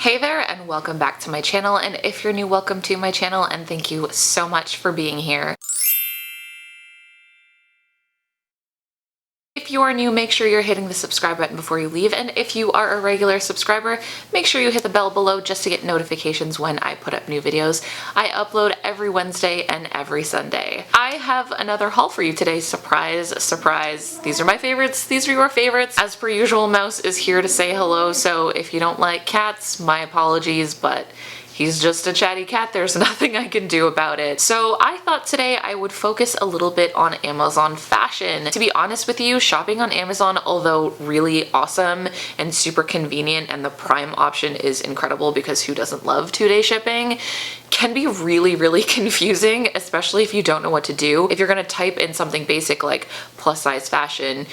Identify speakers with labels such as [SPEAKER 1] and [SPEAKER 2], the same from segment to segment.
[SPEAKER 1] Hey there and welcome back to my channel, and if you're new, welcome to my channel and thank you so much for being here. If you are new, make sure you're hitting the subscribe button before you leave, and if you are a regular subscriber, make sure you hit the bell below just to get notifications when I put up new videos. I upload every Wednesday and every Sunday. I have another haul for you today. Surprise, surprise. These are my favorites. These are your favorites. As per usual, Mouse is here to say hello, so if you don't like cats, my apologies, but he's just a chatty cat. There's nothing I can do about it. So I thought today I would focus a little bit on Amazon fashion. To be honest with you, shopping on Amazon, although really awesome and super convenient, and the Prime option is incredible because who doesn't love 2-day shipping, can be really confusing, especially if you don't know what to do. If you're gonna type in something basic like plus size fashion,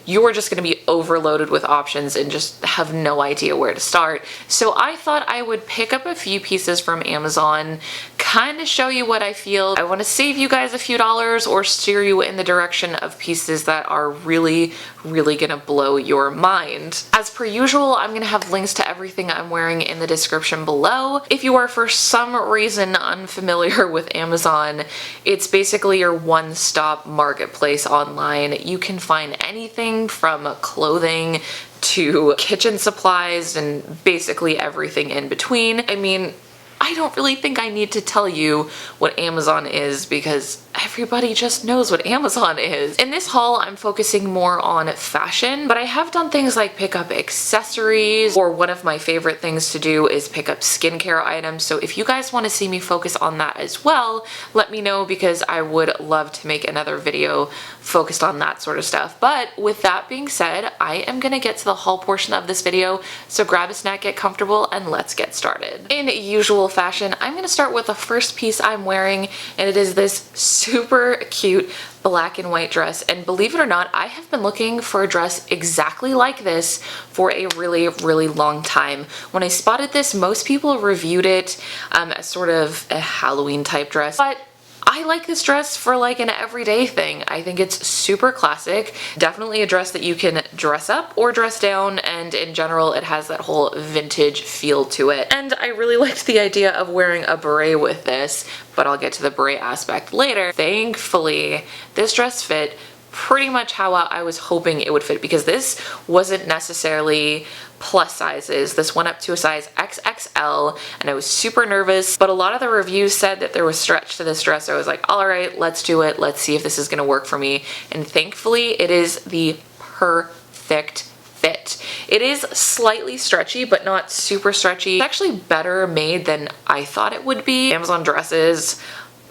[SPEAKER 1] you're just gonna be overloaded with options and just have no idea where to start. So I thought I would pick up a few pieces from Amazon, kind of show you what I feel. I want to save you guys a few dollars or steer you in the direction of pieces that are really gonna blow your mind. As per usual, I'm gonna have links to everything I'm wearing in the description below. If you are for some reason unfamiliar with Amazon, it's basically your one-stop marketplace online. You can find anything from clothing to kitchen supplies and basically everything in between. I mean, I don't really think I need to tell you what Amazon is because everybody just knows what Amazon is. In this haul, I'm focusing more on fashion, but I have done things like pick up accessories, or one of my favorite things to do is pick up skincare items. So if you guys want to see me focus on that as well, let me know because I would love to make another video focused on that sort of stuff. But with that being said, I am gonna get to the haul portion of this video, so grab a snack, get comfortable, and let's get started. In usual fashion, I'm gonna start with the first piece I'm wearing, and it is this super cute black and white dress. And believe it or not, I have been looking for a dress exactly like this for a really long time. When I spotted this, most people reviewed it as sort of a Halloween type dress, but I like this dress for like an everyday thing. I think it's super classic. Definitely a dress that you can dress up or dress down, and in general it has that whole vintage feel to it. And I really liked the idea of wearing a beret with this, but I'll get to the beret aspect later. Thankfully, this dress fit pretty much how I was hoping it would fit, because this wasn't necessarily plus sizes. This went up to a size XXL, and I was super nervous, but a lot of the reviews said that there was stretch to this dress. So I was like, all right, let's do it. Let's see if this is gonna work for me. And thankfully, it is the perfect fit. It is slightly stretchy, but not super stretchy. It's actually better made than I thought it would be. Amazon dresses,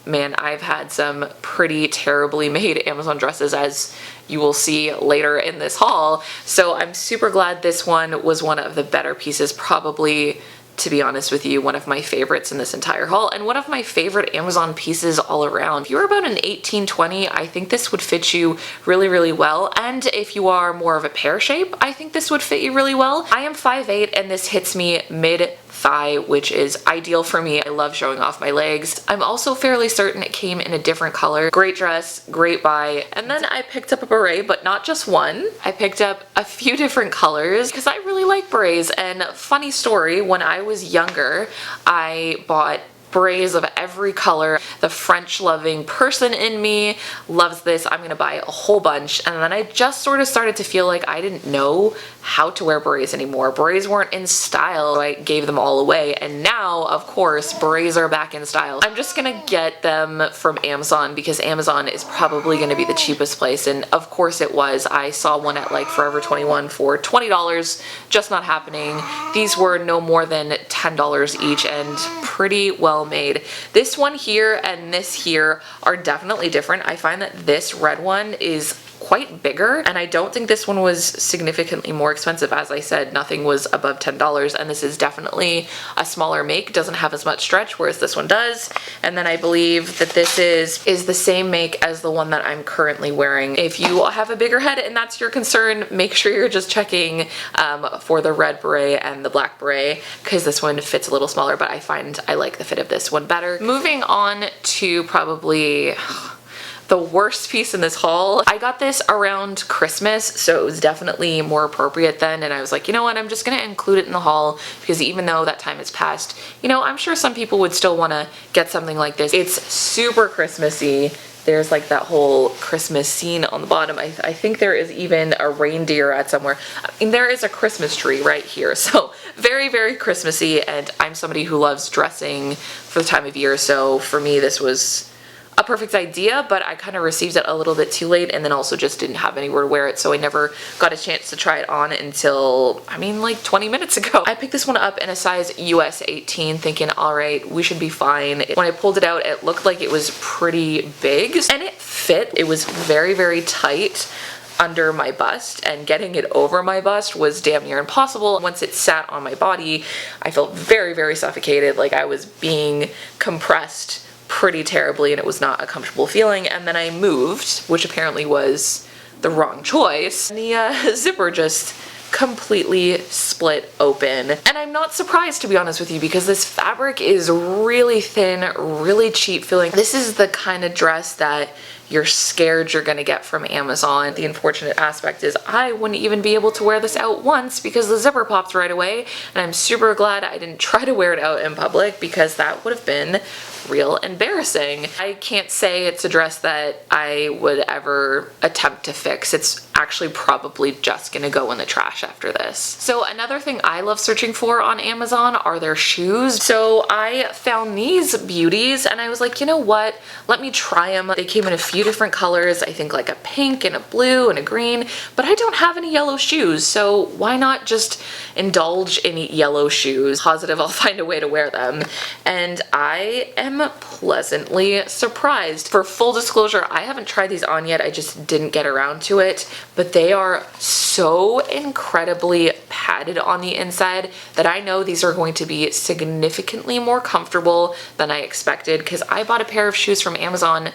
[SPEAKER 1] man, I've had some pretty terribly made Amazon dresses, as you will see later in this haul. So I'm super glad this one was one of the better pieces, probably, to be honest with you, one of my favorites in this entire haul, and one of my favorite Amazon pieces all around. If you're about an 18-20, I think this would fit you really well. And if you are more of a pear shape, I think this would fit you really well. I am 5'8", and this hits me mid-thigh, which is ideal for me. I love showing off my legs. I'm also fairly certain it came in a different color. Great dress, great buy. And then I picked up a beret, but not just one. I picked up a few different colors because I really like berets. And funny story, when I was younger, I bought berets of every color. The French loving person in me loves this. I'm gonna buy a whole bunch. And then I just sort of started to feel like I didn't know how to wear berets anymore. Berets weren't in style, so I gave them all away. And now, of course, berets are back in style. I'm just gonna get them from Amazon because Amazon is probably gonna be the cheapest place. And of course it was. I saw one at like Forever 21 for $20, just not happening. These were no more than $10 each and pretty well made. This one here and this here are definitely different. I find that this red one is quite bigger, and I don't think this one was significantly more expensive. As I said, nothing was above $10, and this is definitely a smaller make, doesn't have as much stretch, whereas this one does. And then I believe that this is the same make as the one that I'm currently wearing. If you have a bigger head and that's your concern, make sure you're just checking for the red beret and the black beret, because this one fits a little smaller, but I find I like the fit of this one better. Moving on to probably the worst piece in this haul. I got this around Christmas, so it was definitely more appropriate then, and I was like, you know what, I'm just gonna include it in the haul because even though that time has passed, you know, I'm sure some people would still want to get something like this. It's super Christmassy. There's like that whole Christmas scene on the bottom. I think there is even a reindeer at somewhere. I mean, there is a Christmas tree right here. So very, very Christmassy, and I'm somebody who loves dressing for the time of year. So for me, this was a perfect idea, but I kind of received it a little bit too late and then also just didn't have anywhere to wear it, so I never got a chance to try it on until, I mean, like 20 minutes ago. I picked this one up in a size US 18 thinking, all right, we should be fine. When I pulled it out, it looked like it was pretty big and it fit. It was very, very tight under my bust, and getting it over my bust was damn near impossible. Once it sat on my body, I felt very, very suffocated, like I was being compressed pretty terribly and it was not a comfortable feeling. And then I moved, which apparently was the wrong choice, and the zipper just completely split open. And I'm not surprised, to be honest with you, because this fabric is really thin, really cheap feeling. This is the kind of dress that you're scared you're gonna get from Amazon. The unfortunate aspect is I wouldn't even be able to wear this out once because the zipper pops right away, and I'm super glad I didn't try to wear it out in public because that would have been real embarrassing. I can't say it's a dress that I would ever attempt to fix. It's actually probably just gonna go in the trash after this. So another thing I love searching for on Amazon are their shoes. So I found these beauties and I was like, you know what? Let me try them. They came in a few different colors, I think like a pink and a blue and a green, but I don't have any yellow shoes, so why not just indulge in yellow shoes? Positive I'll find a way to wear them. And I am pleasantly surprised. For full disclosure, I haven't tried these on yet, I just didn't get around to it, but they are so incredibly padded on the inside that I know these are going to be significantly more comfortable than I expected, because I bought a pair of shoes from Amazon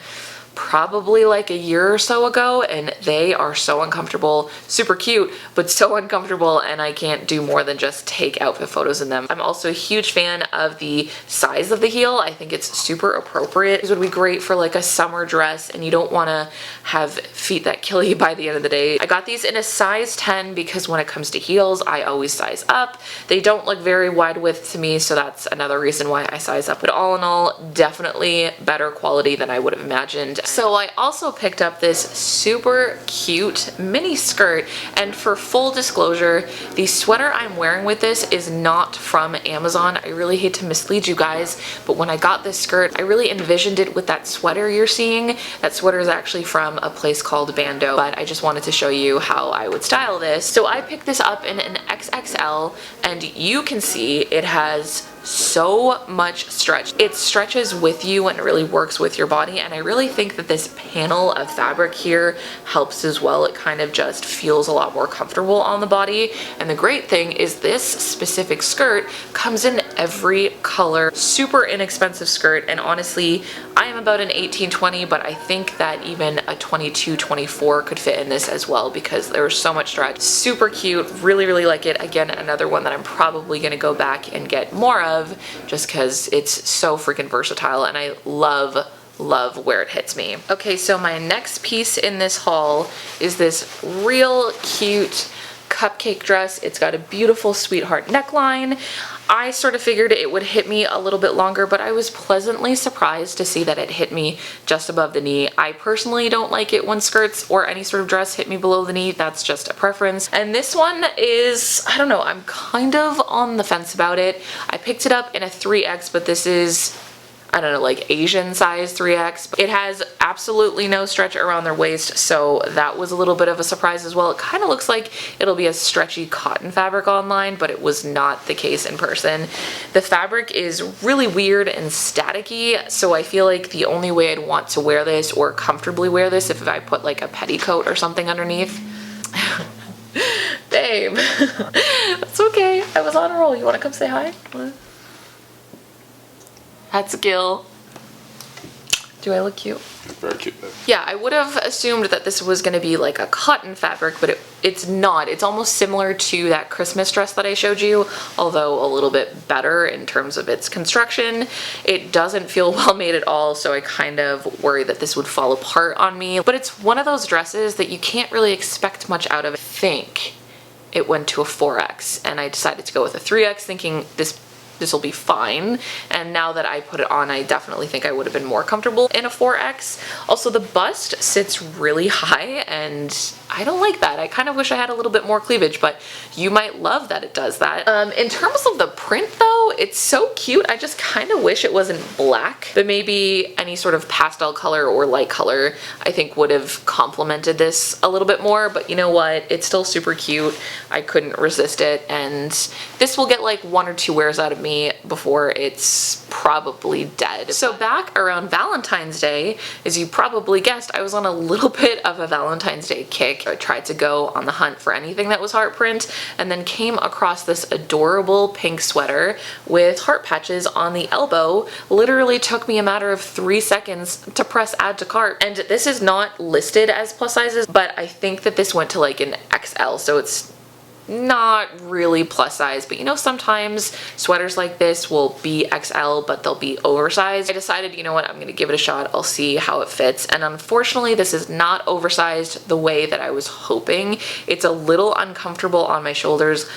[SPEAKER 1] probably like a year or so ago and they are so uncomfortable, super cute, but so uncomfortable, and I can't do more than just take outfit photos in them. I'm also a huge fan of the size of the heel. I think it's super appropriate. These would be great for like a summer dress and you don't want to have feet that kill you by the end of the day. I got these in a size 10 because when it comes to heels, I always size up. They don't look very wide width to me, so that's another reason why I size up. But all in all, definitely better quality than I would have imagined. So I also picked up this super cute mini skirt, and for full disclosure, the sweater I'm wearing with this is not from Amazon. I really hate to mislead you guys, but when I got this skirt, I really envisioned it with that sweater you're seeing. That sweater is actually from a place called Bando, but I just wanted to show you how I would style this. So I picked this up in an XXL, and you can see it has so much stretch. It stretches with you and it really works with your body, and I really think that this panel of fabric here helps as well. It kind of just feels a lot more comfortable on the body, and the great thing is this specific skirt comes in every color. Super inexpensive skirt, and honestly I am about an 18-20, but I think that even a 22-24 could fit in this as well because there's so much stretch. Super cute, really, really like it. Again, another one that I'm probably gonna go back and get more of just because it's so freaking versatile, and I love where it hits me. Okay, so my next piece in this haul is this real cute cupcake dress. It's got a beautiful sweetheart neckline. I sort of figured it would hit me a little bit longer, but I was pleasantly surprised to see that it hit me just above the knee. I personally don't like it when skirts or any sort of dress hit me below the knee. That's just a preference. And this one is, I don't know, I'm kind of on the fence about it. I picked it up in a 3X, but this is, I don't know, like Asian size 3X. It has absolutely no stretch around their waist, so that was a little bit of a surprise as well. It kind of looks like it'll be a stretchy cotton fabric online, but it was not the case in person. The fabric is really weird and staticky, so I feel like the only way I'd want to wear this or comfortably wear this if I put like a petticoat or something underneath. Babe, that's okay. I was on a roll. You want to come say hi? That's Gil. Do I look cute?
[SPEAKER 2] Very cute, babe.
[SPEAKER 1] Yeah, I would have assumed that this was going to be like a cotton fabric, but it's not. It's almost similar to that Christmas dress that I showed you, although a little bit better in terms of its construction. It doesn't feel well made at all, so I kind of worry that this would fall apart on me. But it's one of those dresses that you can't really expect much out of. I think it went to a 4X, and I decided to go with a 3X thinking this will be fine, and now that I put it on, I definitely think I would have been more comfortable in a 4X. Also, the bust sits really high, and I don't like that. I kind of wish I had a little bit more cleavage, but you might love that it does that. In terms of the print though, it's so cute. I just kind of wish it wasn't black, but maybe any sort of pastel color or light color I think would have complemented this a little bit more, but you know what? It's still super cute. I couldn't resist it, and this will get like 1 or 2 wears out of me before it's probably dead. So back around Valentine's Day, as you probably guessed, I was on a little bit of a Valentine's Day kick. I tried to go on the hunt for anything that was heart print, and then came across this adorable pink sweater with heart patches on the elbow. Literally took me a matter of 3 seconds to press add to cart. And this is not listed as plus sizes, but I think that this went to like an XL, so it's not really plus size, but you know, sometimes sweaters like this will be XL, but they'll be oversized. I decided, you know what, I'm gonna give it a shot. I'll see how it fits. And unfortunately, this is not oversized the way that I was hoping. It's a little uncomfortable on my shoulders,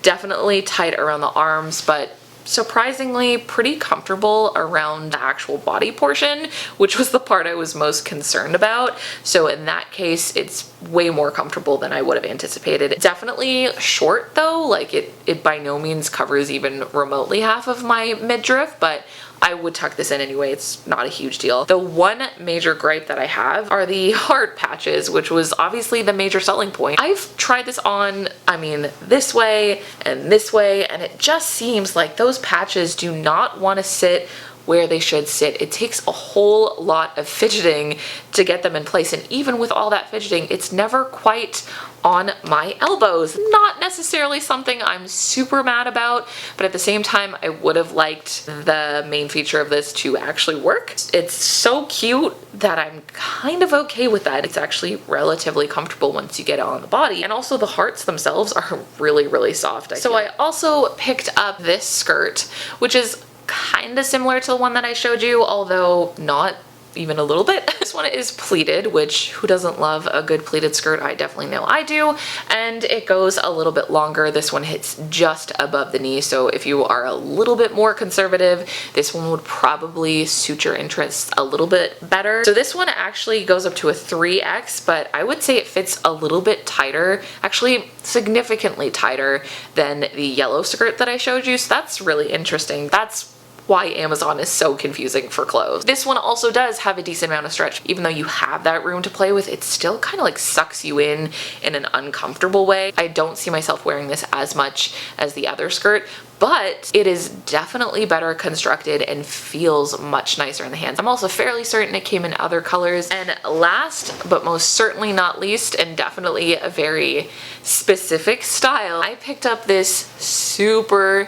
[SPEAKER 1] definitely tight around the arms, but surprisingly pretty comfortable around the actual body portion, which was the part I was most concerned about. So in that case, it's way more comfortable than I would have anticipated. Definitely short though, like it by no means covers even remotely half of my midriff, but I would tuck this in anyway. It's not a huge deal. The one major gripe that I have are the heart patches, which was obviously the major selling point. I've tried this on, I mean, this way, and it just seems like those patches do not want to sit where they should sit. It takes a whole lot of fidgeting to get them in place, and even with all that fidgeting, it's never quite on my elbows. Not necessarily something I'm super mad about, but at the same time, I would have liked the main feature of this to actually work. It's so cute that I'm kind of okay with that. It's actually relatively comfortable once you get it on the body, and also the hearts themselves are really, really soft. So I also picked up this skirt, which is kind of similar to the one that I showed you, although not even a little bit. This one is pleated, which who doesn't love a good pleated skirt? I definitely know I do. And it goes a little bit longer. This one hits just above the knee, so if you are a little bit more conservative, this one would probably suit your interests a little bit better. So this one actually goes up to a 3X, but I would say it fits a little bit tighter, actually significantly tighter than the yellow skirt that I showed you, so that's really interesting. That's why Amazon is so confusing for clothes. This one also does have a decent amount of stretch. Even though you have that room to play with, it still kind of like sucks you in an uncomfortable way. I don't see myself wearing this as much as the other skirt, but it is definitely better constructed and feels much nicer in the hands. I'm also fairly certain it came in other colors. And last, but most certainly not least, and definitely a very specific style, I picked up this super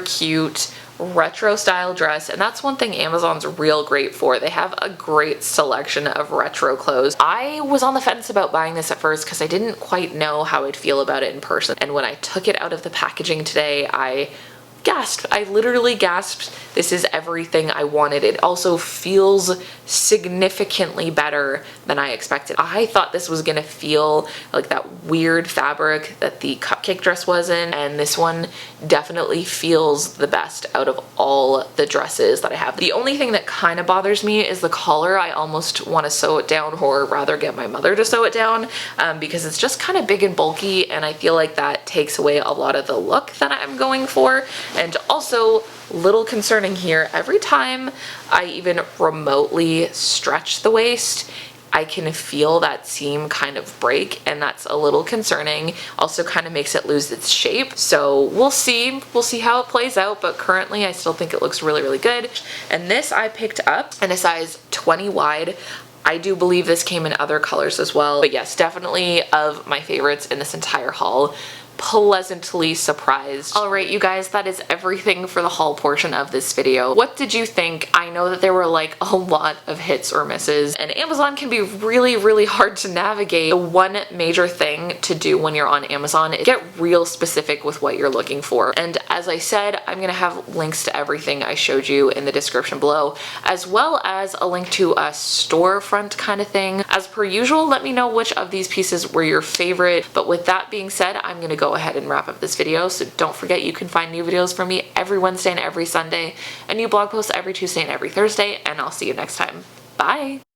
[SPEAKER 1] cute retro style dress, and that's one thing Amazon's real great for. They have a great selection of retro clothes. I was on the fence about buying this at first because I didn't quite know how I'd feel about it in person, and when I took it out of the packaging today, I gasped. I literally gasped. This is everything I wanted. It also feels significantly better than I expected. I thought this was gonna feel like that weird fabric that the Cupcake Dress was in, and this one definitely feels the best out of all the dresses that I have. The only thing that kind of bothers me is the collar. I almost want to sew it down, or rather get my mother to sew it down, because it's just kind of big and bulky, and I feel like that takes away a lot of the look that I'm going for. And also, little concerning here, every time I even remotely stretch the waist, I can feel that seam kind of break, and that's a little concerning. Also kind of makes it lose its shape. So we'll see how it plays out, but currently I still think it looks really good. And this I picked up in a size 20 wide. I do believe this came in other colors as well, but yes, definitely of my favorites in this entire haul. pleasantly surprised. Alright you guys, that is everything for the haul portion of this video. What did you think? I know that there were like a lot of hits or misses, and Amazon can be really hard to navigate. The one major thing to do when you're on Amazon is get real specific with what you're looking for. And as I said, I'm gonna have links to everything I showed you in the description below, as well as a link to a storefront kind of thing. As per usual, let me know which of these pieces were your favorite. But with that being said, I'm gonna go ahead and wrap up this video. So don't forget, you can find new videos from me every Wednesday and every Sunday, a new blog post every Tuesday and every Thursday, and I'll see you next time. Bye!